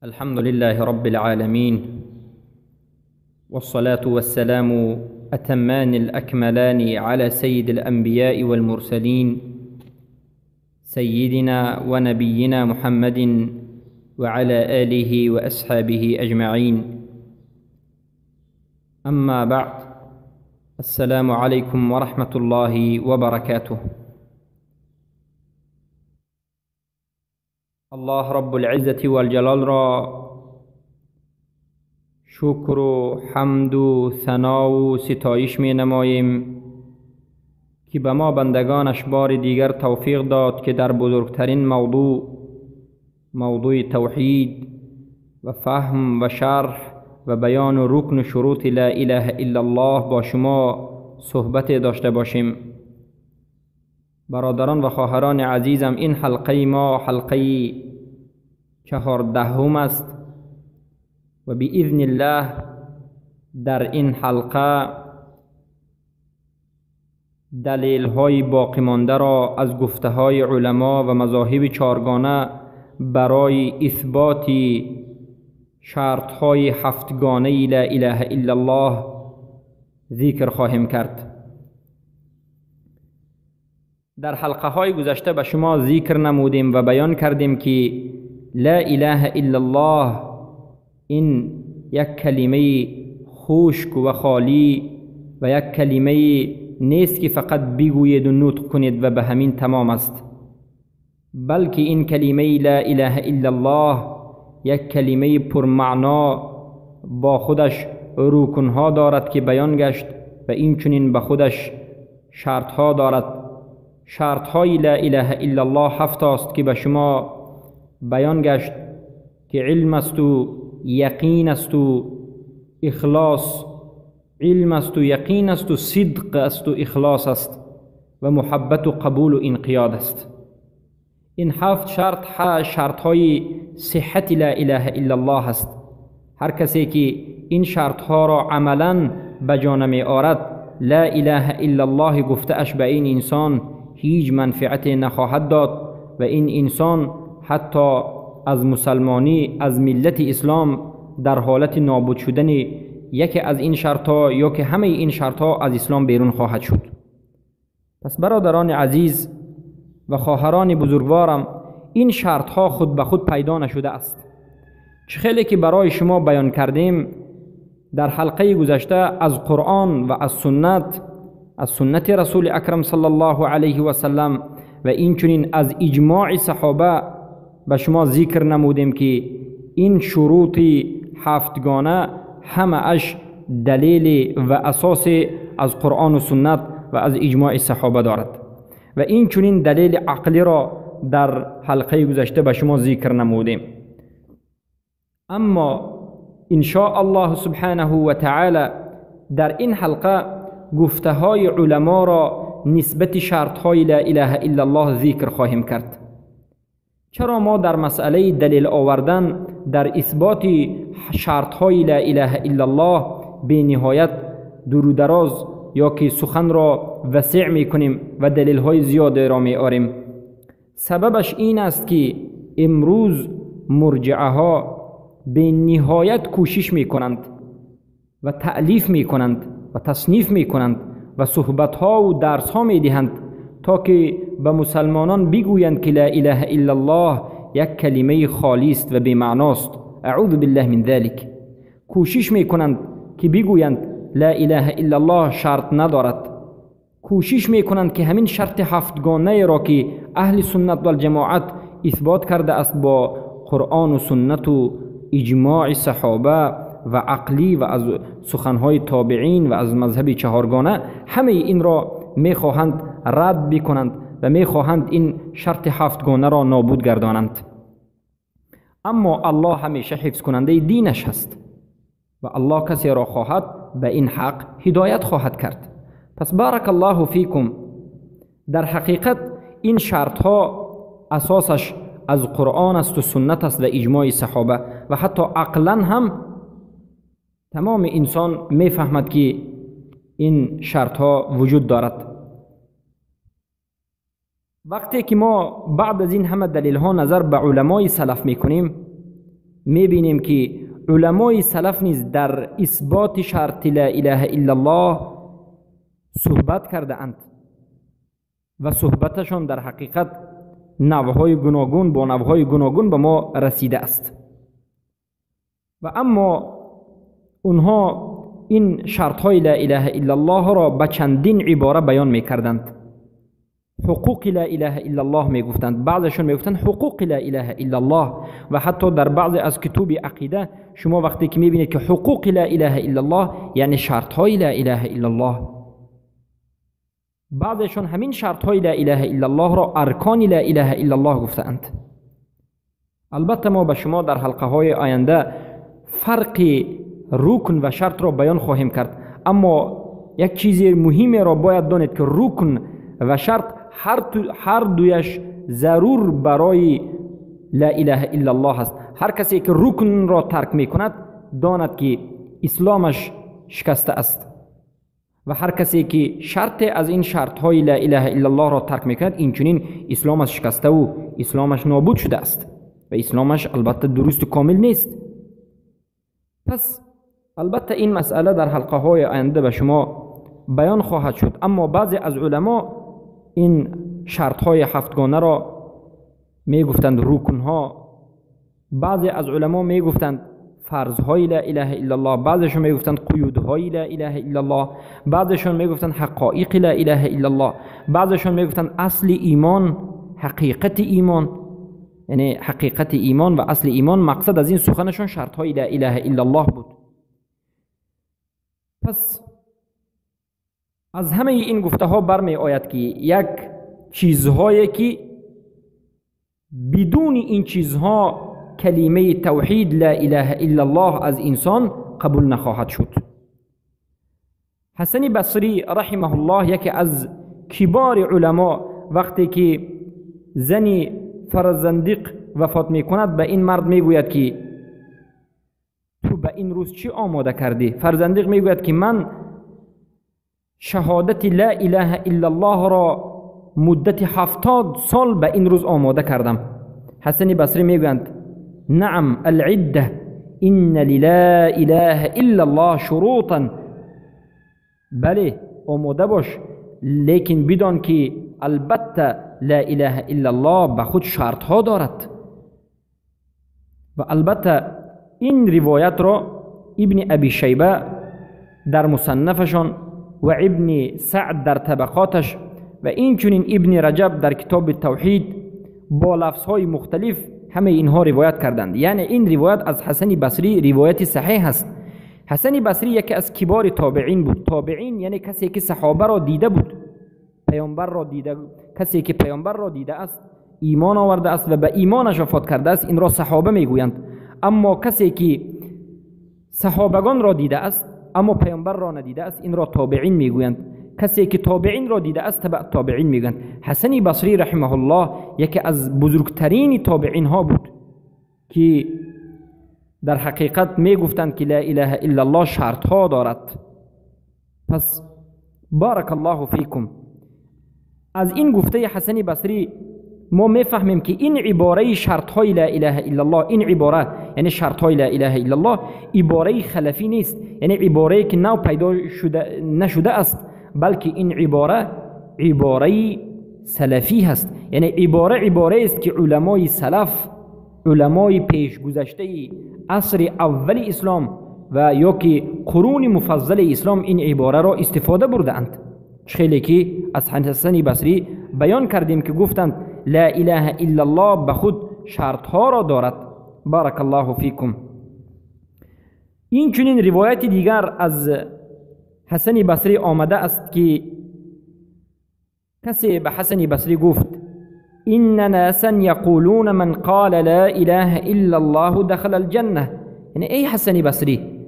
الحمد لله رب العالمين، والصلاة والسلام أتمان الأكملان على سيد الأنبياء والمرسلين سيدنا ونبينا محمد وعلى آله وأصحابه أجمعين. أما بعد، السلام عليكم ورحمة الله وبركاته. الله رب العزة والجلال را شکر و حمد و ثنا و ستایش می نماییم که به ما بندگانش بار دیگر توفیق داد که در بزرگترین موضوع توحید و فهم و شرح و بیان و رکن و شروط لا اله الا الله با شما صحبت داشته باشیم. برادران و خواهران عزیزم، این حلقه ما حلقه 14 است و باذن الله در این حلقه دلیل های باقی مانده را از گفته های علما و مذاهب چارگانه برای اثبات شرط های هفتگانه لا اله الا الله ذکر خواهیم کرد. در حلقه های گذشته به شما ذکر نمودیم و بیان کردیم که لا اله الا الله این یک کلمه خشک و خالی و یک کلمه نیست که فقط بگویید و نطق کنید و به همین تمام است، بلکه این کلمه لا اله الا الله یک کلمه پرمعنا با خودش رکنها دارد که بیان گشت و این چنین به خودش شرطها دارد. شرطهای لا اله الا الله 7 است که به شما بیان گشت که علم است و یقین است و اخلاص، علم است و یقین است و صدق است و اخلاص است و محبت و قبول و انقیاد است. این 7 شرطهای صحت لا اله الا الله است. هر کسی که این شرطها را عملا به جا نمی آورد، لا اله الا الله گفته اش به این انسان هیچ منفعت نخواهد داد و این انسان حتی از مسلمانی، از ملت اسلام در حالت نابود شدن یکی از این شرطها یا که همه این شرطها از اسلام بیرون خواهد شد. پس برادران عزیز و خواهران بزرگوارم، این شرطها خود به خود پیدا نشده است. چه خیلی که برای شما بیان کردیم در حلقه گذشته از قرآن و از سنت رسول اکرم صلی الله علیه و سلم و این چنین از اجماع صحابه به شما ذکر نمودیم که این شروط 7گانه همه اش دلیل و اساس از قرآن و سنت و از اجماع صحابه دارد و این چنین دلیل عقلی را در حلقه گذشته به شما ذکر نمودیم. اما ان شاء الله سبحانه و تعالی در این حلقه گفته های علما را نسبت شرط های لا اله الا الله ذکر خواهیم کرد. چرا ما در مسئله دلیل آوردن در اثبات شرط های لا اله الا الله به نهایت دور و دراز یا که سخن را وسیع می کنیم و دلیل های زیاد را می آوریم؟ سببش این است که امروز مرجعه ها به نهایت کوشش می کنند و تألیف می کنند و تصنیف می کنند و صحبت ها و درس ها می دهند تا که به مسلمانان بگویند که لا اله الا الله یک کلمه خالی است و بی‌معناست. اعوذ بالله من ذلك. کوشش می کنند که بگویند لا اله الا الله شرط ندارد. کوشش می کنند که همین شرط 7گانه را که اهل سنت و الجماعت اثبات کرده است با قرآن و سنت و اجماع صحابه و عقلی و از سخنهای تابعین و از مذهب چهارگانه، همه این را می خواهند رد بکنند و می خواهند این شرط 7گانه را نابود گردانند. اما الله همیشه حفظ کننده دینش هست و الله کسی را خواهد به این حق هدایت خواهد کرد. پس بارک الله فیکم، در حقیقت این شرط ها اساسش از قرآن است و سنت است و اجماع صحابه و حتی عقلا هم تمام انسان می فهمد که این شرط ها وجود دارد. وقتی که ما بعد از این همه دلیل ها نظر به علمای سلف می کنیم، میبینیم که علمای سلف نیز در اثبات شرط لا اله الا الله صحبت کرده اند و صحبتشان در حقیقت نوعهای گوناگون با نوعهای گوناگون به ما رسیده است. و اما اونها این شرطهای لا اله الا الله را به چندین عباره بیان میکردند. حقوق لا اله الا الله میگفتند، بعضشون میگفتند حقوق لا اله الا الله. و حتی در بعض از کتب عقیده شما وقتی که میبینید که حقوق لا اله الا الله یعنی شرطهای لا اله الا الله، بعضشون همین شرطهای لا اله الا الله را ارکان لا اله الا الله گفتند. البته ما به شما در حلقه های آینده فرق رکن و شرط را بیان خواهیم کرد، اما یک چیز مهمی را باید دانید که رکن و شرط هر دویش ضرور برای لا اله الا الله است. هر کسی که رکن را ترک می کند داند که اسلامش شکسته است و هر کسی که شرط از این شرط های لا اله الا الله را ترک می کند این چنین اسلامش شکسته و اسلامش نابود شده است و اسلامش البته درست و کامل نیست. پس البته این مسئله در حلقه های آینده به شما بیان خواهد شد، اما بعضی از علما این شرط های هفتگانه را می گفتند رکن ها، بعضی از علما می گفتند فرض های لا اله الا الله، بعضیشون می گفتند قیود های لا اله الا الله، بعضیشون می گفتند حقایق لا اله الا الله، بعضیشون می گفتند اصل ایمان، حقیقت ایمان. یعنی حقیقت ایمان و اصل ایمان، مقصد از این سخنشون شرط های لا اله الا الله بود. پس از همه این گفته ها برمی آید که یک چیزهایی که بدون این چیزها کلمه توحید لا اله الا الله از انسان قبول نخواهد شد. حسن بصری رحمه الله یکی از کبار علما وقتی که زنی فرزندق وفات می کند به این مرد می گوید که تو به این روز چی آماده کردی؟ فرزندق می گوید که من شهادت لا اله الا الله را مدت 70 سال به این روز آماده کردم. حسن بصری می گوید نعم العده ان للا اله الا الله شروطا، بله آماده باش، لیکن بدان که البته لا اله الا الله به خود شرط ها دارد. و البته این روایت را ابن ابی شیبه در مصنفشان و ابن سعد در طبقاتش و این چنین ابن رجب در کتاب توحید با لفظ های مختلف همه اینها روایت کردند. یعنی این روایت از حسن بصری روایت صحیح است. حسن بصری یکی از کبار تابعین بود. تابعین یعنی کسی که صحابه را دیده بود، پیامبر را دیده، کسی که پیامبر را دیده است، ایمان آورده است و به ایمانش وفات کرده است، این را صحابه میگویند. اما کسی که صحابگان را دیده است اما پیامبر را ندیده است این را تابعین میگویند. کسی که تابعین را دیده است تبع تابعین میگویند. حسن بصری رحمه الله یکی از بزرگترین تابعین ها بود که در حقیقت میگفتند که لا اله الا الله شرط ها دارد. پس بارک الله فیکم. از این گفته حسن بصری ما میفهمیم که این عباره شرط های لا اله الا الله، این عباره یعنی شرط های لا اله الا الله عباره خلفی نیست، یعنی عباره که نو پیدا نشده است، بلکه این عباره سلفی هست. یعنی عباره است که علمای سلف، علمای پیش گذشته عصر اول اسلام و یا که قرون مفضل اسلام این عباره را استفاده برده اند. خیلی که از حسن بصری بیان کردیم که گفتند لا اله الا الله به خود شرط ها را دارد. بارک الله فیکم. این چنین روایت دیگر از حسن بصری آمده است که کسی به حسن بصری گفت این ناسا یقولون من قال لا اله الا الله دخل الجنه. یعنی ای حسن بصری،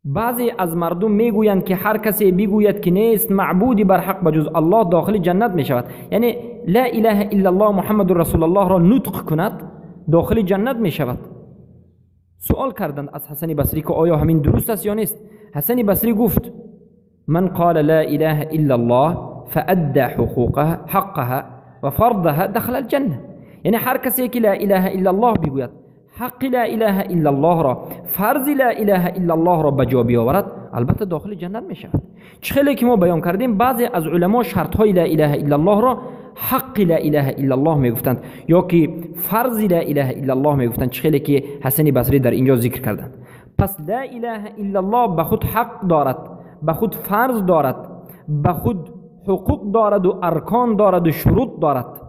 بعضی از مردم میگویند که هر کسی بگوید که نیست معبودی بر حق بجز الله داخل جنت می شود. یعنی لا اله الا الله محمد رسول الله را نطق کند داخل جنت می شود. سوال کردند از حسن بصری که آیا همین درست است یا نیست؟ حسن بصری گفت من قال لا اله الا الله فادى حقها و فرضها دخل الجنه. یعنی هر کسی که لا اله الا الله بگوید، حق لا اله الا الله را، فرض لا اله الا الله را به جا بیاورد، البته داخل جنت می شود. چه خیلی که ما بیان کردیم بعضی از علما شرط های لا اله الا الله را حق لا اله الا الله می گفتند یا که فرض لا اله الا الله می گفتند، چه خیلی که حسن بصری در اینجا ذکر کردند. پس لا اله الا الله به خود حق دارد، به خود فرض دارد، به خود حقوق دارد و ارکان دارد و شروط دارد.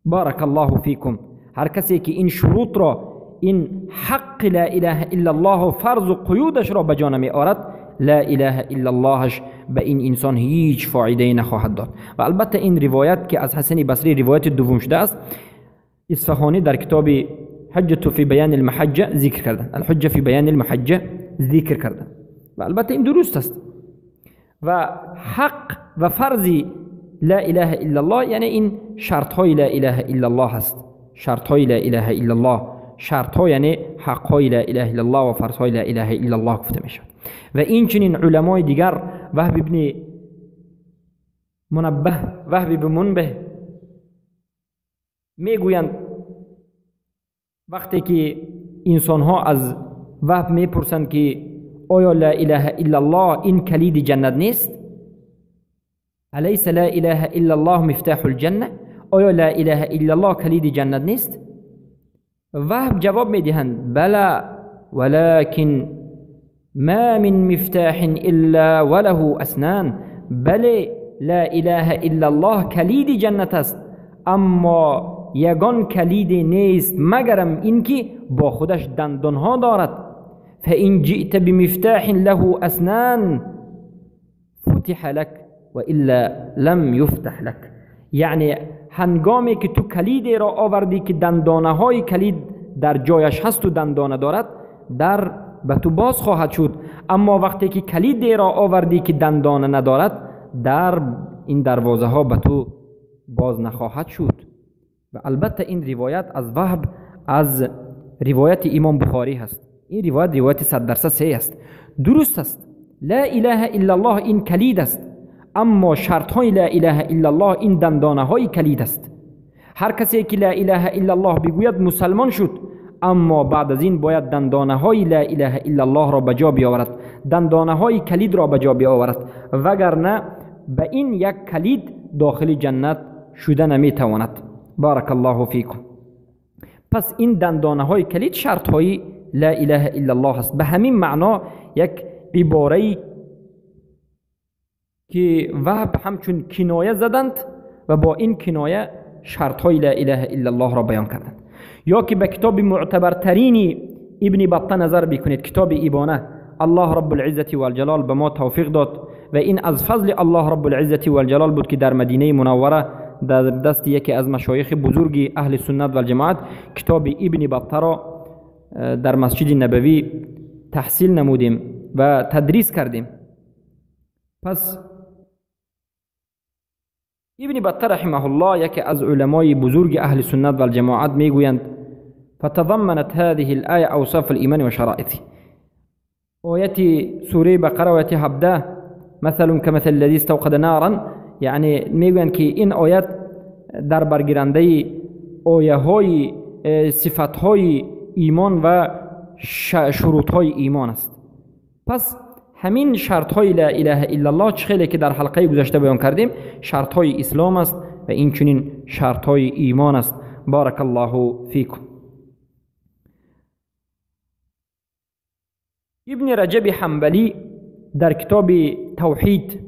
بارک الله فیکم. هر کسی که این شروط را، این حق لا اله الا الله و فرض و قیودش را به جا نمی آورد، لا اله الا اللهش به این انسان هیچ فایده نخواهد داد. و البته این روایت که از حسن بصری روایت دوم شده است، اصفهانی در کتاب حجة فی بیان المحجة ذکر کردن، الحجة فی بیان المحجة ذکر کردن و البته این درست است. و حق و فرض لا اله الا الله یعنی این شرط های لا اله الا الله است. شرط های لا اله الا الله، شرط ها یعنی حق های لا اله الا الله و فرض های لا اله الا الله گفته می شود. و این چنین علمای دیگر وهب ابن منبه، وهب ابن منبه می گویند وقتی که انسان ها از وهب می پرسند که آیا لا اله الا الله این کلید جنت نیست؟ الیس لا اله الا الله مفتاح الجنه؟ آیا لا اله الا الله کلید جنت نیست؟ وهب جواب می دهند بلا ولكن ما من مفتاح الا وله اسنان. بله لا اله الا الله کلید جنت است، اما یگان کلید نیست مگرم اینکه با خودش دندان ها دارد. فإن جئت بمفتاح له اسنان فتح لك والا لم يفتح لك. یعنی هنگامی که تو کلید را آوردی که دندانه های کلید در جایش هست و دندانه دارد، در به تو باز خواهد شد. اما وقتی که کلید را آوردی که دندانه ندارد، در این دروازه ها به تو باز نخواهد شد. و البته این روایت از وهب از روایت امام بخاری هست. این روایت 100% صحیح است، درست است. لا اله الا الله این کلید است، اما شرط های لا اله الا الله این دندانه های کلید است. هر کسی که لا اله الا الله بگوید مسلمان شد، اما بعد از این باید دندانه های لا اله الا الله را به جا بیاورد، دندانه های کلید را به جا بیاورد، وگرنه به این یک کلید داخل جنت شده نمیتواند. بارک الله فیکم. پس این دندانه های کلید شرط های لا اله الا الله است. به همین معنا یک عباره‌ای که وهب همچون کنایه زدند و با این کنایه شرط های لا اله الا الله را بیان کردند. یا که به کتاب معتبرترین ابن بطه نظر بکنید، کتاب ابانه. الله رب العزة والجلال به ما توفیق داد و این از فضل الله رب العزة والجلال بود که در مدینه منوره در دست یکی از مشایخ بزرگ اهل سنت و الجماعت کتاب ابن بطه را در مسجد نبوی تحصیل نمودیم و تدریس کردیم. پس ابن بطه رحمه الله یکی از علمای بزرگ اهل سنت و الجماعت میگویند فتضمنت هذه الآية اوصاف الإيمان و شرائطه. آیت سوره بقره و آیت 17 مثل كمثل الذي استوقد نارا، یعنی میگویند که این آیت در برگیرنده آیه های صفت های ایمان و شروط های ایمان است. پس همین شرط های لا اله الا الله چه خیلی که در حلقه گذشته بیان کردیم شرط های اسلام است و این چنین شرط های ایمان است. بارک الله فیکم. ابن رجب حنبلی در کتاب توحید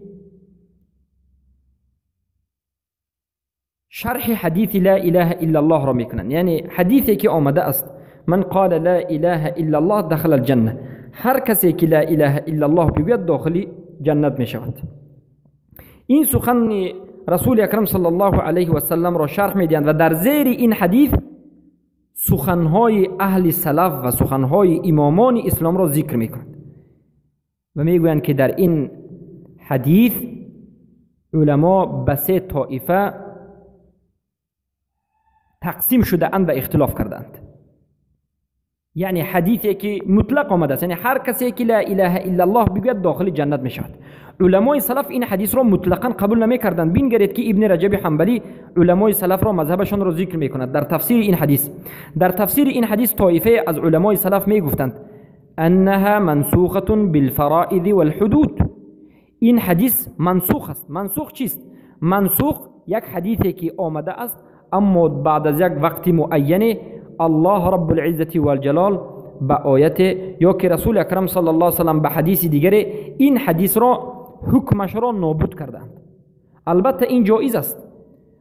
شرح حدیث لا اله الا الله را میکنند. یعنی حدیثی که آمده است من قال لا اله الا الله دخل الجنه، هر کسی که لا اله الا الله بگوید داخل جنت می شود. این سخن رسول اکرم صلی الله علیه و سلم را شرح می دهند و در زیر این حدیث سخنهای اهل سلف و سخنهای امامان اسلام را ذکر می کنند و می گویند که در این حدیث علما به 3 طایفه تقسیم شده اند و اختلاف کردند. یعنی حدیثی که مطلق آمده است، یعنی هر کسی که لا اله الا الله بگوید داخل جنت می شود. علمای سلف این حدیث را مطلقاً قبول نمی کردند. بنگرید که ابن رجب حنبلی علمای سلف را مذهبشان را ذکر می کند در تفسیر این حدیث. در تفسیر این حدیث طایفه از علمای سلف می گفتند انها منسوخه بالفرائض والحدود. این حدیث منسوخ است. منسوخ چیست؟ منسوخ یک حدیثی که آمده است اما بعد از یک وقت معین الله رب العزة والجلال با آیت یا که رسول اکرم صلی الله علیه و سلم به حدیث دیگر این حدیث را حکمش را نابود کردند. البته این جایز است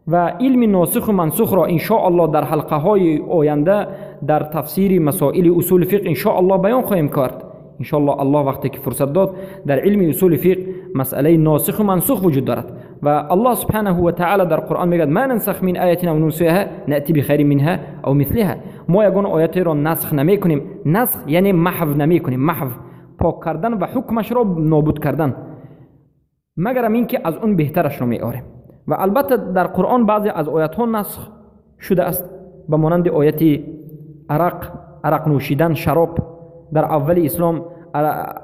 و علم ناسخ و منسوخ را ان شاء الله در حلقه های آینده در تفسیر مسائل اصول فقه ان شاء الله بیان خواهیم کرد. ان شاء الله وقتی که فرصت داد در علم اصول فقه مسئله ناسخ و منسوخ وجود دارد و الله سبحانه و تعالی در قرآن میگه ما ننسخ من آیه او ننسیها نأتی بخیر منها او مثلها. ما یگان آیات را نسخ نمی کنیم. نسخ یعنی محو نمی کنیم، محو پاک کردن و حکمش را نابود کردن، مگر اینکه از اون بهترش را می آوریم. و البته در قرآن بعضی از آیات ها نسخ شده است، به مانند آیت عرق نوشیدن، شراب. در اول اسلام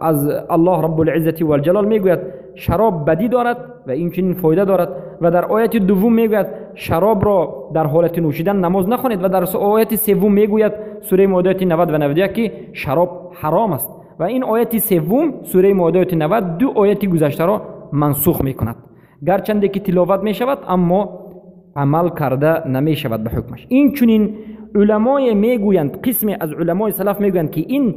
از الله رب العزة والجلال میگوید شراب بدی دارد و این چنین فایده دارد و در آیت دوم میگوید شراب را در حالت نوشیدن نماز نخوانید و در آیت سوم میگوید سوره مائده 90 و 91 که شراب حرام است و این آیت سوم سوره مائده 90 دو آیت گذشته را منسوخ میکند. گرچند که تلاوت میشود اما عمل کرده نمیشود به حکمش. این چنین علمای میگویند، قسم از علمای سلف میگویند که این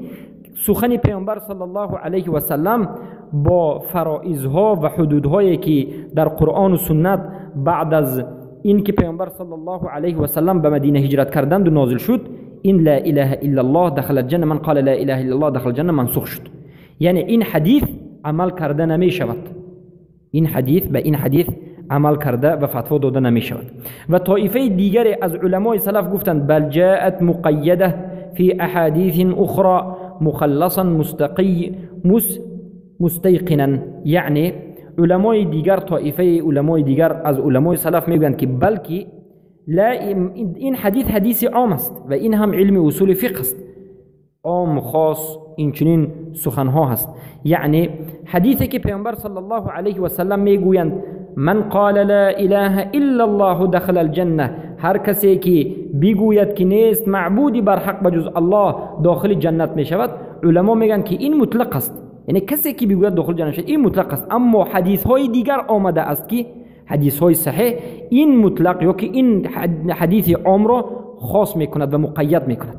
سخن پیامبر صلی الله علیه و سلم با فرائضها و حدودهایی که در قرآن و سنت بعد از این که پیامبر صلی الله علیه و سلم به مدینه هجرت کردند و نازل شد، این لا اله الا الله دخل الجنه، من قال لا اله الا الله دخل الجنه منسوخ شد. یعنی این حدیث عمل کرده نمی شود. این حدیث به این حدیث عمل کرده و فتوا داده نمی شود. و طایفه دیگر از علمای سلف گفتند بل جاءت مقیده فی احادیث اخرى مخلصا مستيقنا. یعنی علمای دیگر، طایفه علمای دیگر از علمای سلف میگویند که بلکه لا، این حدیث عام است و این هم علم اصول فقه است، عام خاص این چنین سخنها هست. یعنی حدیثی که پیامبر صلی الله علیه و سلم میگویند من قال لا اله الا الله دخل الجنه، هر کسی که بگوید که نیست معبودی بر حق بجز الله داخل جنت می شود، علما میگن که این مطلق است. یعنی کسی که بگوید داخل جنت شد این مطلق است، اما حدیث های دیگر آمده است که حدیث های صحیح این مطلق یا که این حدیث عام را خاص میکند و مقید میکند.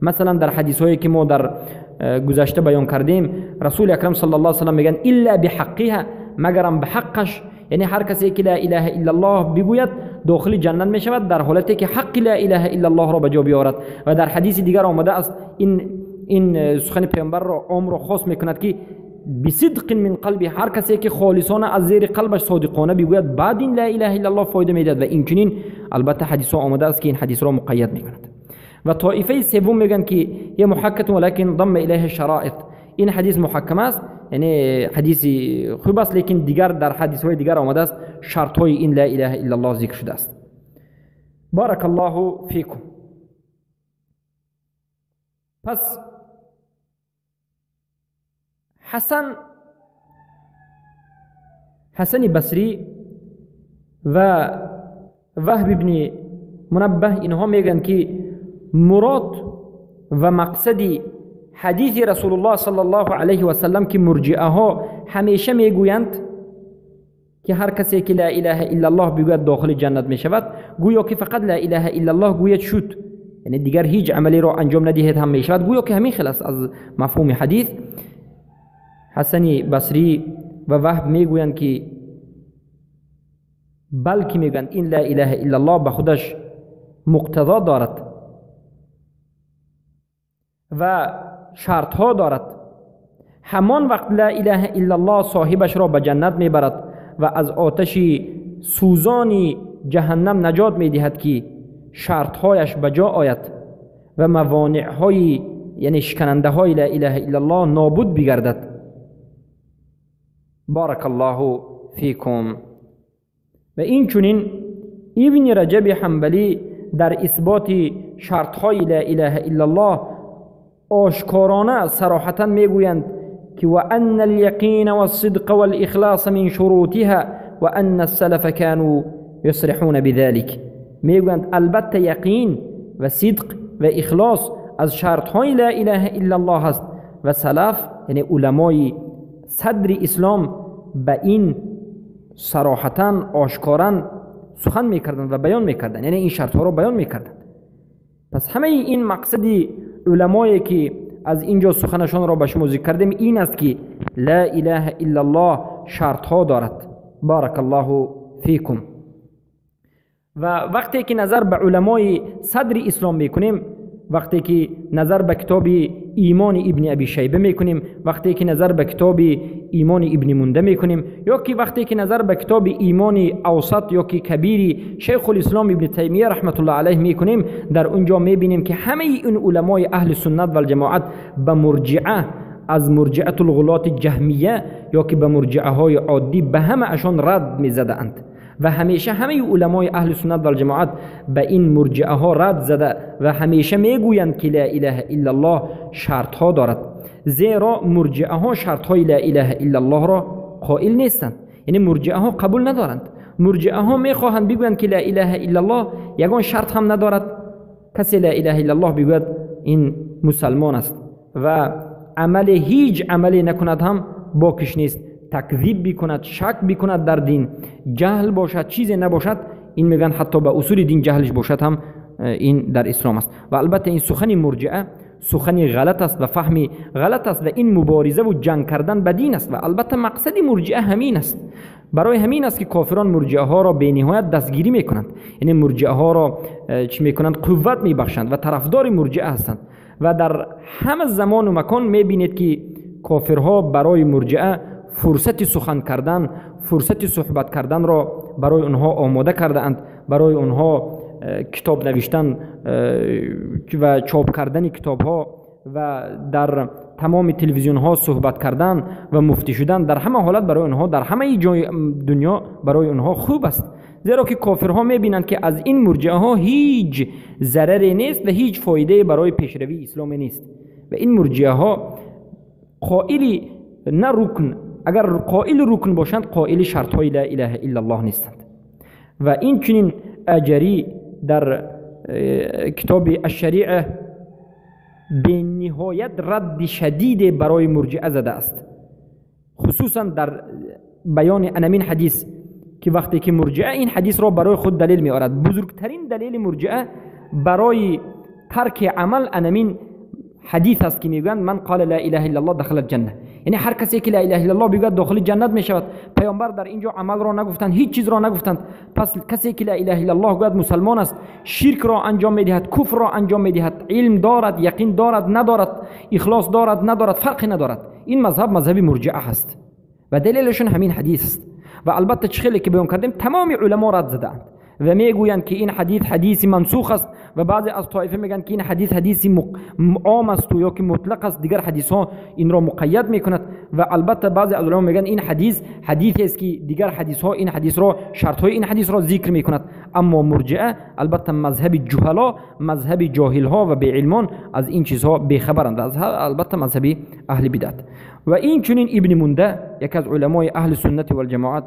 مثلا در حدیث هایی که ما در گذشته بیان کردیم رسول اکرم صلی الله علیه و سلم میگن الا بحقها، مگرم به حقش، یعنی هر کسی که لا اله الا الله بگوید داخل جنت می شود در حالتی که حق لا اله الا الله را به جا بیاورد. و در حدیث دیگر آمده است این سخن پیامبر را عام را خاص میکند که بصدق من قلبی، هر کسی که خالصانه از زیر قلبش صادقانه بگوید بعد این لا اله الا الله فایده میدهد. و این چنین البته حدیث ها آمده است که این حدیث را مقید میکند. و طایفه سوم میگن که یه محکم ولکن ضم الیه شرائط، این حدیث محکم است، یعنی حدیث خوب است لیکن دیگر در حدیث های دیگر آمده است شرط های این لا اله الا الله ذکر شده است. بارک الله فیکم. پس حسن بصری و وهب ابن منبه اینها میگن که مراد و مقصدی حدیث رسول الله صلی الله علیه و سلم که مرجئه ها همیشه میگویند که هر کسی که لا اله الا الله بگوید داخل جنت می شود، گویا که فقط لا اله الا الله گوید شد، یعنی دیگر هیچ عملی را انجام ندهید هم می شود، گویا که همین خلاص از مفهوم حدیث. حسن بصری و وهب میگویند که بلکه میگن این لا اله الا الله به خودش مقتضا دارد و شرط ها دارد، همان وقت لا اله الا الله صاحبش را به جنت میبرد و از آتش سوزانی جهنم نجات میدهد که شرط هایش به جا آید و موانع های یعنی شکننده های لا اله الا الله نابود بگردد. بارک الله فیکم. و این چنین ابن رجب حنبلی در اثبات شرط های لا اله الا الله آشکارانه صراحتا میگویند که و ان الیقین و الصدق والاخلاص من شروطها و ان السلف كانوا یصرحون بذلك. میگویند البته یقین و صدق و اخلاص از شرطهای لا اله الا الله است و سلف یعنی علمای صدر اسلام به این صراحتا آشکارا سخن میکردند و بیان میکردند، یعنی این شرط ها را بیان میکردند. پس همه این مقصدی علمایی که از اینجا سخنشان را به شما ذکر کردیم این است که لا اله الا الله شرط ها دارد. بارک الله فیکم. و وقتی که نظر به علمای صدر اسلام میکنیم، وقتی که نظر به کتاب ایمان ابن ابی شیبه میکنیم، وقتی که نظر به کتاب ایمان ابن منده میکنیم، یا که وقتی که نظر به کتاب ایمان اوسط یا که کبیری شیخ الاسلام ابن تیمیه رحمت الله علیه میکنیم، در اونجا میبینیم که همه این علمای اهل سنت و الجماعت به مرجعه، از مرجعه الغلات جهمیه یا که به مرجعه های عادی به همه اشان رد میزده اند و همیشه همه علمای اهل سنت و الجماعت به این مرجعه ها رد زده و همیشه میگویند که لا اله الا الله شرط ها دارد، زیرا مرجعه ها شرط های لا اله الا الله را قائل نیستند، یعنی مرجعه ها قبول ندارند. مرجعه ها میخواهند بگویند که لا اله الا الله یگان شرط هم ندارد، کسی لا اله الا الله بگوید این مسلمان است و هیچ عملی نکند هم باکش نیست، تکذیب بکند، شک بکند در دین، جهل باشد، چیزی نباشد، این میگن حتی به اصول دین جهلش باشد هم این در اسلام است. و البته این سخن مرجعه سخنی غلط است و فهمی غلط است و این مبارزه و جنگ کردن به دین است و البته مقصد مرجعه همین است. برای همین است که کافران مرجعه ها را به نهایت دستگیری میکنند، یعنی مرجعه ها را چی میکنند؟ قوت میبخشند و طرفدار مرجعه هستند و در همه زمان و مکان میبینید که کافرها برای مرجعه فرصت سخن کردن، فرصت صحبت کردن را برای اونها آماده کرده اند، برای اونها کتاب نوشتن و چاپ کردن کتاب ها و در تمام تلویزیون ها صحبت کردن و مفتی شدن در همه حالت برای اونها در همه جای دنیا برای اونها خوب است، زیرا که کافرها میبینند که از این مرجعه ها هیچ ضرری نیست و هیچ فایده برای پیشروی اسلام نیست و این مرجعه ها قائلی نه رکن، اگر قائل رکن باشند قائل شرط های لا اله الا الله نیستند. و این چنین اجری در کتاب الشریعه به نهایت رد شدید برای مرجعه زده است، خصوصا در بیان انمین حدیث که وقتی که مرجعه این حدیث را برای خود دلیل می آورد، بزرگترین دلیل مرجعه برای ترک عمل انمین حدیث است که میگویند من قال لا اله الا الله دخل الجنه، یعنی هر کسی که لا اله الا الله بگوید داخل جنت می شود. پیامبر در اینجا عمل را نگفتند، هیچ چیز را نگفتند، پس کسی که لا اله الا الله گوید مسلمان است، شرک را انجام میدهد، کفر را انجام میدهد، علم دارد، یقین دارد، ندارد، اخلاص دارد، ندارد، فرقی ندارد. این مذهب مذهب مرجعه است و دلیلشون همین حدیث است. و البته چخیلی که بیان کردیم تمام علما رد زدند و میگویند که این حدیث منسوخ است و بعضی از طایفه میگن که این حدیث عام است و یا که مطلق است، دیگر حدیث ها این را مقید میکند و البته بعضی از علما میگن این حدیثی است که دیگر حدیث ها این حدیث را شرط های این حدیث را ذکر میکند. اما مرجعه البته مذهب جهلا، مذهب جاهل ها و بی علمان از این چیزها بیخبرند، از البته مذهب اهل بدعت. و این چنین ابن منده یک از علمای اهل سنت و الجماعت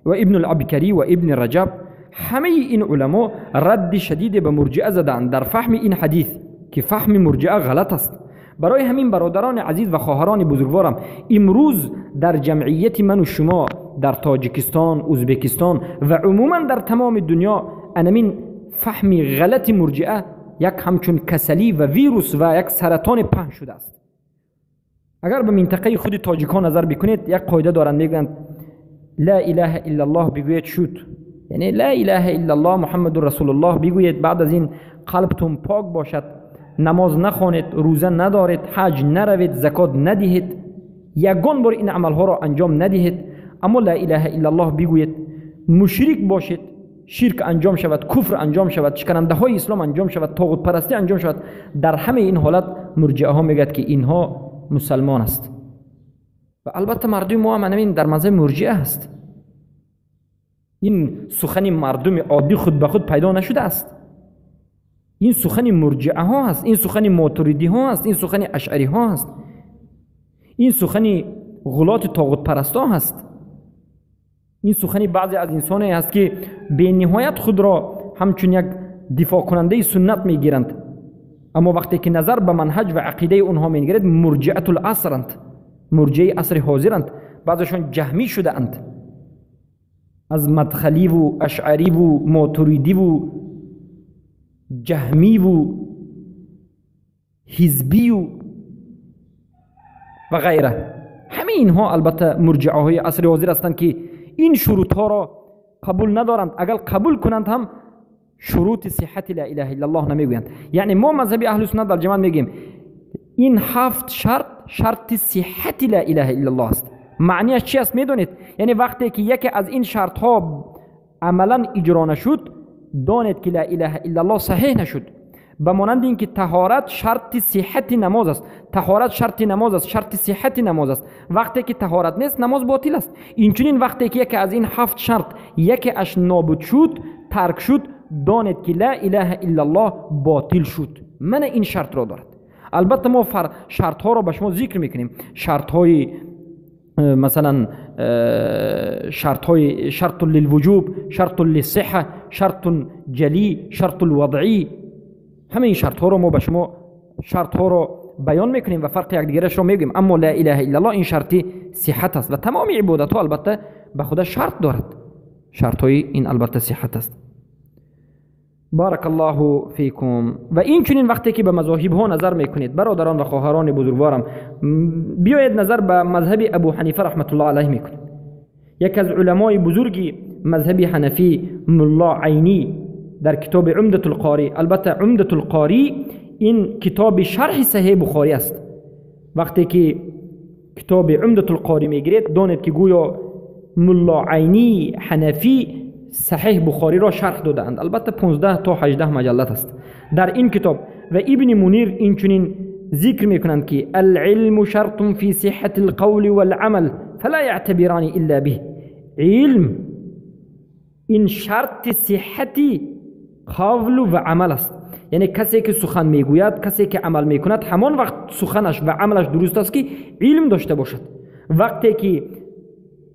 و ابن العبکری و ابن رجب، همه این علما رد شدید به مرجعه زدند در فهم این حدیث که فهم مرجعه غلط است. برای همین برادران عزیز و خواهران بزرگوارم، امروز در جمعیت من و شما در تاجیکستان، ازبکستان و عموما در تمام دنیا انمین فهم غلط مرجعه یک همچون کسلی و ویروس و یک سرطان پهن شده است. اگر به منطقه خود تاجیکان نظر بکنید، یک قاعده دارند میگویند لا اله الا الله بگوید شد، یعنی لا اله الا الله محمد رسول الله بگوید، بعد از این قلبتون پاک باشد، نماز نخوانید، روزه ندارید، حج نروید، زکات ندهید، یگان بار این عملها را انجام ندهید، اما لا اله الا الله بگوید، مشرک باشید، شرک انجام شود، کفر انجام شود، شکننده های اسلام انجام شود، طاغوت پرستی انجام شود، در همه این حالت مرجعه ها میگد که اینها مسلمان است. و البته مردم ما هم همین در مذهب مرجعه است. این سخن مردم عادی خود به خود پیدا نشده است. این سخن مرجعه ها هست، این سخن ماتریدی ها هست، این سخن اشعری ها هست، این سخن غلات طاغوت پرستا هست. این سخن بعضی از انسانی هست که به نهایت خود را همچون یک دفاع کننده سنت میگیرند، اما وقتی که نظر به منهج و عقیده اونها میگیرد مرجعه العصرند، مرجعه عصر حاضرند. بعضشان جهمی شده اند، از مدخلی و اشعری و ماتریدی و جهمی و حزبی و غیره. همه اینها البته مرجعه های عصر حاضر هستند که این شروط ها را قبول ندارند. اگر قبول کنند هم شروط صحت لا اله الا الله نمیگویند. یعنی ما مذهبی اهل سنت و جماعت میگیم این 7 شرط صحت لا اله الا الله است. معنیش چی است میدونید؟ یعنی وقتی که یکی از این شرط ها عملا اجرا نشد، دانید که لا اله الا الله صحیح نشد. به مانند اینکه طهارت شرط صحت نماز است، طهارت شرط نماز است، شرط صحت نماز است. وقتی که طهارت نیست نماز باطل است. اینچنین وقتی که یکی از این 7 شرط یکی اش نابود شد، ترک شد، دانید که لا اله الا الله باطل شد. من این شرط را دارد. البته ما شرط ها را به شما ذکر میکنیم، شرط های مثلا شرط للوجوب، شرط للصحه، شرط جلی، شرط الوضعی. همه این شرط ها رو ما به شما شرط ها رو بیان میکنیم و فرق یکدیگرش رو میگیم. اما لا اله الا الله این شرطی صحت است و تمام عبادت ها البته به خود شرط دارد. شرط های این البته صحت است. بارک الله فیکم. و این چنین وقتی که به مذاهب ها نظر میکنید برادران و خواهران بزرگوارم، بیاید نظر به مذهب ابو حنیفه رحمت الله علیه میکنید. یک از علمای بزرگی مذهب حنفی ملا عینی در کتاب عمدة القاری، البته عمدة القاری این کتاب شرح صحیح بخاری است. وقتی که کتاب عمدة القاری میگیرید دانید که گویا ملا عینی حنفی صحیح بخاری را شرح دادند. البته 15 تا 18 مجلد است در این کتاب. و ابن منیر این چنین ذکر میکنند که العلم شرط فی صحت القول والعمل فلا يعتبران الا به. علم این شرط صحتی قول و عمل است. یعنی کسی که سخن میگوید، کسی که عمل میکند، همان وقت سخنش و عملش درست است که علم داشته باشد. وقتی که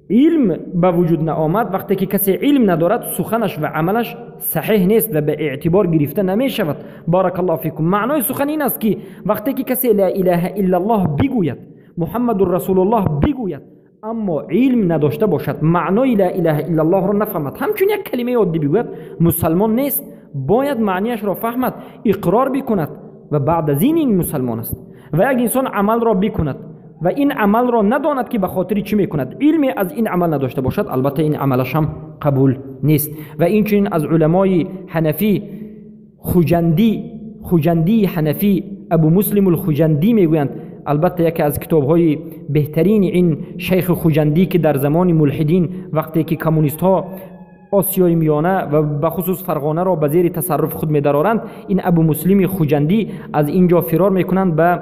علم به وجود نآمد، وقتی که کسی علم ندارد، سخنش و عملش صحیح نیست و به اعتبار گرفته نمی شود. بارک الله فیکم. معنای سخن این است که وقتی که کسی لا اله الا الله بگوید، محمد رسول الله بگوید، اما علم نداشته باشد، معنای لا اله الا الله را نفهمد، همچون یک کلمه عادی بگوید، مسلمان نیست. باید معنیش را فهمد، اقرار بکند و بعد از این مسلمان است. و یک انسان عمل را بکند و این عمل را نداند که به خاطر چی میکند، علمی از این عمل نداشته باشد، البته این عملش هم قبول نیست. و این چنین از علمای حنفی خوجندی حنفی ابو مسلم الخوجندی میگویند. البته یکی از کتاب‌های بهترین این شیخ خوجندی که در زمان ملحدین وقتی که کمونیست ها آسیای میانه و به خصوص فرغانه را به زیر تصرف خود می‌دارند، این ابو مسلم خوجندی از اینجا فرار میکنند به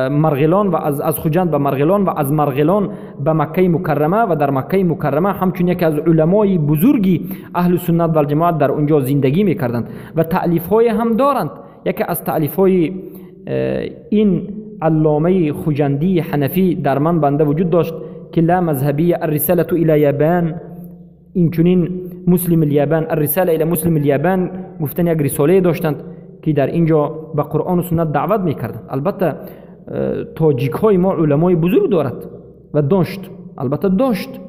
مرغلان و از خوجند به مرغلان و از مرغلان به مکه مکرمه و در مکه مکرمه همچون یک از علمای بزرگی اهل سنت و جماعت در اونجا زندگی میکردند و تألیف‌های هم دارند. یکی از تألیف‌های این علامه خوجندی حنفی در من بنده وجود داشت که لا مذهبی الرساله الى یابان. این چنین مسلم الیابان، الرساله الى مسلم الیابان گفتن یک رساله داشتند که در اینجا به قرآن و سنت دعوت میکردند. البته تاجیک های ما علمای بزرگ دارد و داشت، البته داشت.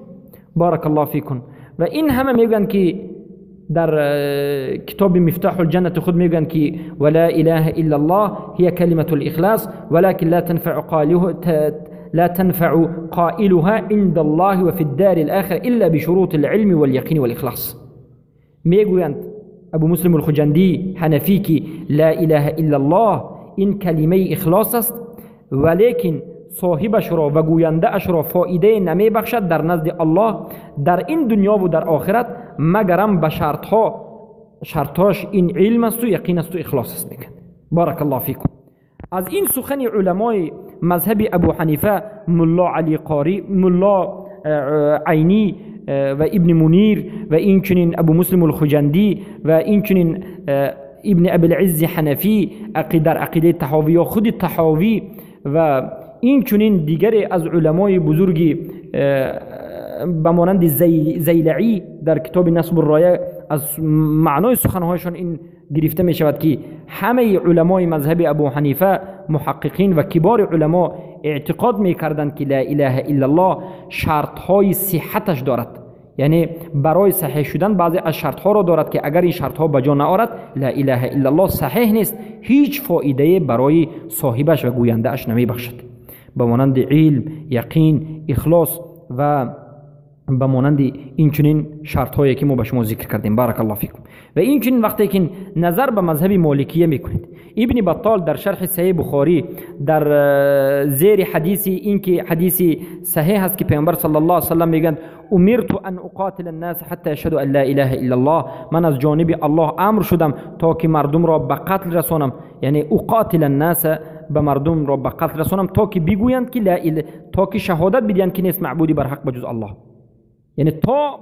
بارک الله فیکن. و این همه میگن که در کتاب مفتاح الجنة خود میگن که ولا اله الا الله هي كلمة الاخلاص ولكن لا تنفع قائلها عند الله وفي الدار الآخر إلا بشروط العلم واليقين والإخلاص. میگویند ابو مسلم الخجندی حنفی که لا اله الا الله این کلمه اخلاص است، ولیکن صاحبش را و گوینده اش را فایده نمی بخشد در نزد الله در این دنیا و در آخرت مگرم به شرطاش این علم است و یقین است و اخلاص است. میگن بارک الله فیکم. از این سخن علمای مذهب ابو حنیفه ملا علی قاری، ملا عینی و ابن منیر و این چنین ابو مسلم الخجندی و این چنین ابن ابی العز حنفی در عقیده طحاوی یا خود طحاوی و این چنین دیگر از علمای بزرگی به مانند زیلعی در کتاب نصب الرایه از معنای سخنهایشان این گرفته می شود که همه علمای مذهب ابو حنیفه محققین و کبار علما اعتقاد می کردند که لا اله الا الله شرط های صحتش دارد، یعنی برای صحیح شدن بعضی از شرط ها را دارد که اگر این شرط ها بجا نآورد لا اله الا الله صحیح نیست، هیچ فایده برای صاحبش و گوینده اش نمی بخشد، به مانند علم، یقین، اخلاص و به مانند این چنین شرط هایی که ما به شما ذکر کردیم. بارک الله فیکم. و این چنین وقتی که نظر به مذهب مالکیه میکنید، ابن بطال در شرح صحیح بخاری در زیر حدیثی این که حدیثی صحیح است که پیامبر صلی الله علیه و سلم میگن امرت ان اقاتل الناس حتى يشهدوا ان لا اله الا الله، من از جانب الله امر شدم تا که مردم را به قتل رسانم، یعنی اقاتل الناس به مردم را به قتل رسانم تا که بگویند که لا اله، تا که شهادت بدهند که نیست معبودی بر حق بجز الله، یعنی تا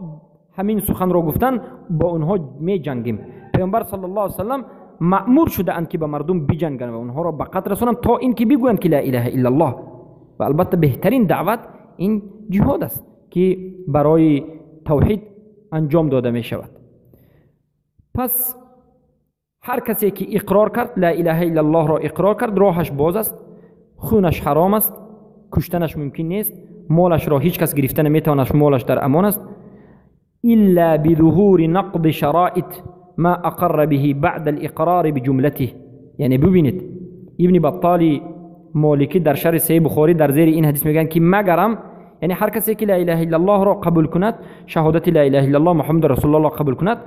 همین سخن را گفتن با اونها می جنگیم. پیامبر صلی الله علیه و سلم مأمور شده اند که به مردم بجنگند و اونها را به قتل رسانند تا اینکه بگویند که لا اله الا الله. و البته بهترین دعوت این جهاد است که برای توحید انجام داده می شود. پس هر کسی که اقرار کرد لا اله الا الله را اقرار کرد، راهش باز است، خونش حرام است، کشتنش ممکن نیست، مالش را هیچ کس گرفته نمیتواند، مالش در امان است، الا بظهور نقض شرائط ما اقر به بعد الاقرار بجملته. یعنی ببینید ابن بطالی مالکی در شرح صحیح بخاری در زیر این حدیث میگن که مگرم، یعنی هر کسی که لا اله الا الله را قبول کند، شهادت لا اله الا الله محمد رسول الله قبول کند،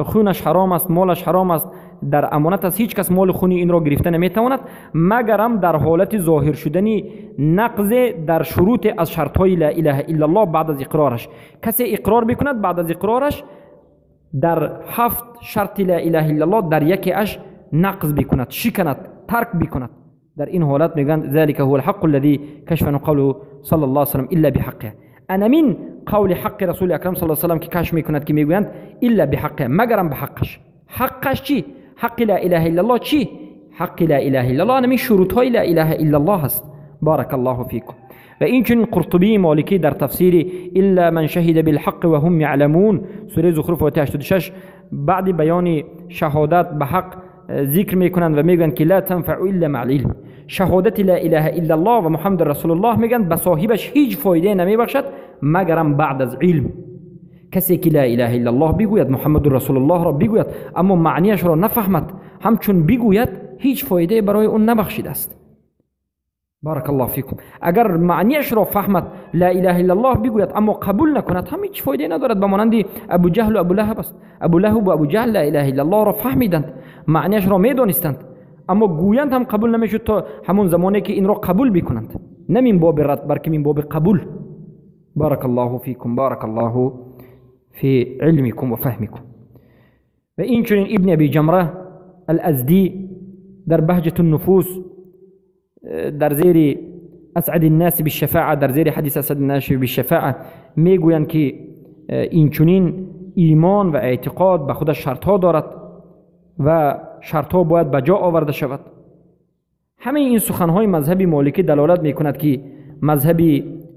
خونش حرام است، مالش حرام است، در امانت است، هیچ کس مال خونی این را گرفته نمیتواند مگرم در حالت ظاهر شدنی نقض در شروط از شرط های لا اله الا الله بعد از اقرارش. کسی اقرار بکند بعد از اقرارش در 7 شرط لا اله الا الله در یکی اش نقض بکند، شکند، ترک بکند، در این حالت میگن ذلك هو الحق الذي كشف قوله صلی الله علیه و سلم الا بحقه. انا من قول حق رسول اکرم صلی الله علیه و سلم که کشف میکند که میگویند الا بحقه، مگرم به حقش. حقش چی؟ حق لا اله الا الله چی؟ حق لا اله الا الله نمی شروط های لا اله الا الله هست. بارک الله فیکم. و این چون قرطبی مالکی در تفسیر الا من شهد بالحق و هم یعلمون سوره زخرف آیه 86 بعد بیان شهادت به حق ذکر میکنند و میگن که لا تنفع الا مع العلم، شهادت لا اله الا الله و محمد رسول الله میگن به صاحبش هیچ فایده نمیبخشد مگرم بعد از علم. کسی که لا اله الا الله بگوید، محمد رسول الله را بگوید، اما معنیش را نفهمد، همچون بگوید هیچ فایده برای اون نبخشیده است. بارک الله فیکم. اگر معنیش را فهمد لا اله الا الله بگوید اما قبول نکند هم هیچ فایده ندارد. به مانند ابو جهل و ابو لهب است. ابو لهب و ابو جهل لا اله الا الله را فهمیدند، معنیش را میدانستند، اما گویند هم قبول نمیشد تا همون زمانی که این را قبول بکنند، نه من باب رد بلکه من باب قبول. بارک الله فیکم. بارک الله فی علمکم و فهمکم. و این چنین ابن ابی جمره الازدی در بهجة النفوس در زیر اسعد الناس بالشفاعه، در زیر حدیث اسعد الناس بالشفاعه میگویند که این چنین ایمان و اعتقاد به خود شرط ها دارد و شرط ها باید به جا آورده شود. همه این سخن های مذهب مالکی دلالت میکند که مذهب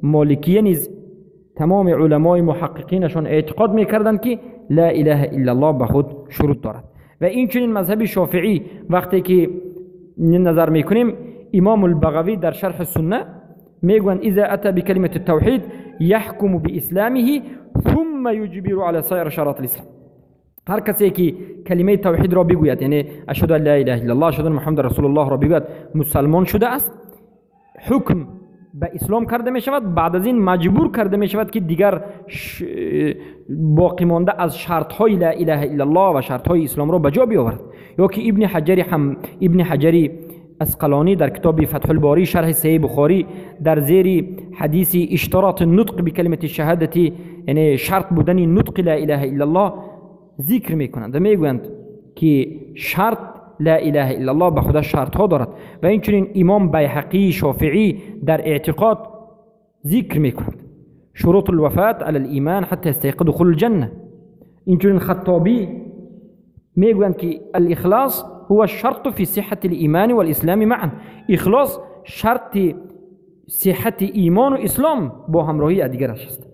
مالکیه نیز تمام علمای محققینشان اعتقاد میکردند که لا اله الا الله به خود شروط دارد. و این چنین مذهب شافعی وقتی که نظر میکنیم، امام البغوی در شرح سنه میگویند اذا اتى بكلمه التوحید يحكم باسلامه ثم يجبر على سایر شرائط الاسلام. هر کسی که کلمه توحید را بگوید، یعنی اشهد ان لا اله الا الله، اشهد ان محمد رسول الله را بگوید، مسلمان شده است، حکم به اسلام کرده می شود، بعد از این مجبور کرده می شود که دیگر باقی مانده از شرط های لا اله الا الله و شرط های اسلام را به جا بیاورد. یا که ابن حجری اسقلانی در کتاب فتح الباری شرح صحیح بخاری در زیر حدیث اشتراط النطق بکلمه الشهادتی، یعنی شرط بودن نطق لا اله الا الله ذکر میکنند و میگویند که شرط لا اله الا الله به خودش شرط ها دارد. و این چنین امام بیهقی شافعی در اعتقاد ذکر میکنند شروط الوفات علی الایمان حتی استيقظ دخول الجنه. این چنین خطابی میگویند که الاخلاص هو الشرط في صحة الإيمان والإسلام معا. اخلاص شرط صحت ایمان و اسلام با همراهی دیگر است.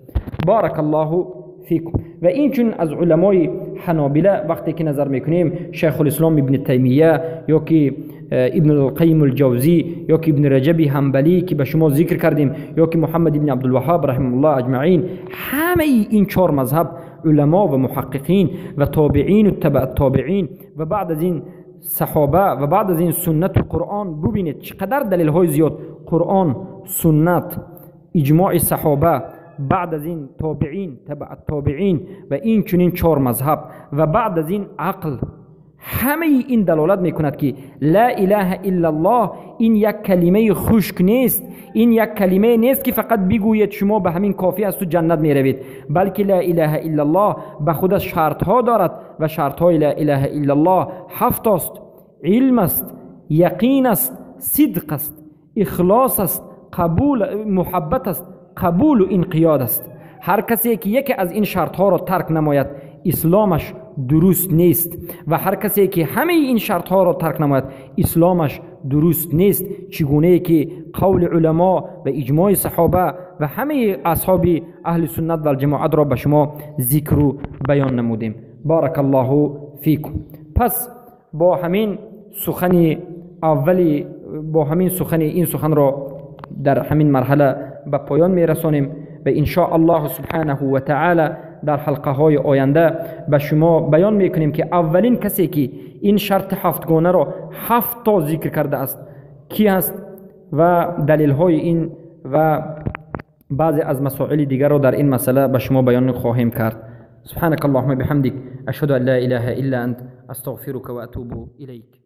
بارک الله فیکم. و این چون از علمای حنابلة وقتی که نظر میکنیم شیخ الاسلام ابن تیمیه یا که ابن القیم الجوزی یا که ابن رجب حنبلی که به شما ذکر کردیم یا که محمد ابن عبدالوهاب رحمه الله اجمعین، همه این چهار مذهب علما و محققین و تابعین و تبع التابعین و بعد از این صحابه و بعد از این سنت و قرآن، ببینید چقدر دلیل های زیاد، قرآن، سنت، اجماع صحابه، بعد از این تابعین، تبع التابعین و این چنین چهار مذهب و بعد از این عقل، همه این دلالت میکند که لا اله الا الله این یک کلمه خشک نیست، این یک کلمه نیست که فقط بگویید شما به همین کافی است و جنت میروید، بلکه لا اله الا الله به خودش شرط ها دارد و شرط های لا اله الا الله 7 است: علم است، یقین است، صدق است، اخلاص است، قبول، محبت است، قبول و انقیاد است. هر کسی که یکی از این شرط ها را ترک نماید اسلامش درست نیست و هر کسی که همه این شرط ها را ترک نماید اسلامش درست نیست، چگونه که قول علما و اجماع صحابه و همه اصحاب اهل سنت و الجماعت را به شما ذکر و بیان نمودیم. بارک الله فیکم. پس با همین سخن اولی، با همین سخن، این سخن را در همین مرحله به پایان می رسانیم و ان شاء الله سبحانه و تعالی در حلقه های آینده به شما بیان میکنیم که اولین کسی که این شرط 7 گانه را 7 تا ذکر کرده است کی است و دلیل های این و بعضی از مسائل دیگر را در این مسئله به شما بیان خواهیم کرد. سبحانك اللهم بحمدك اشهد ان لا اله الا انت استغفرك واتوب اليك.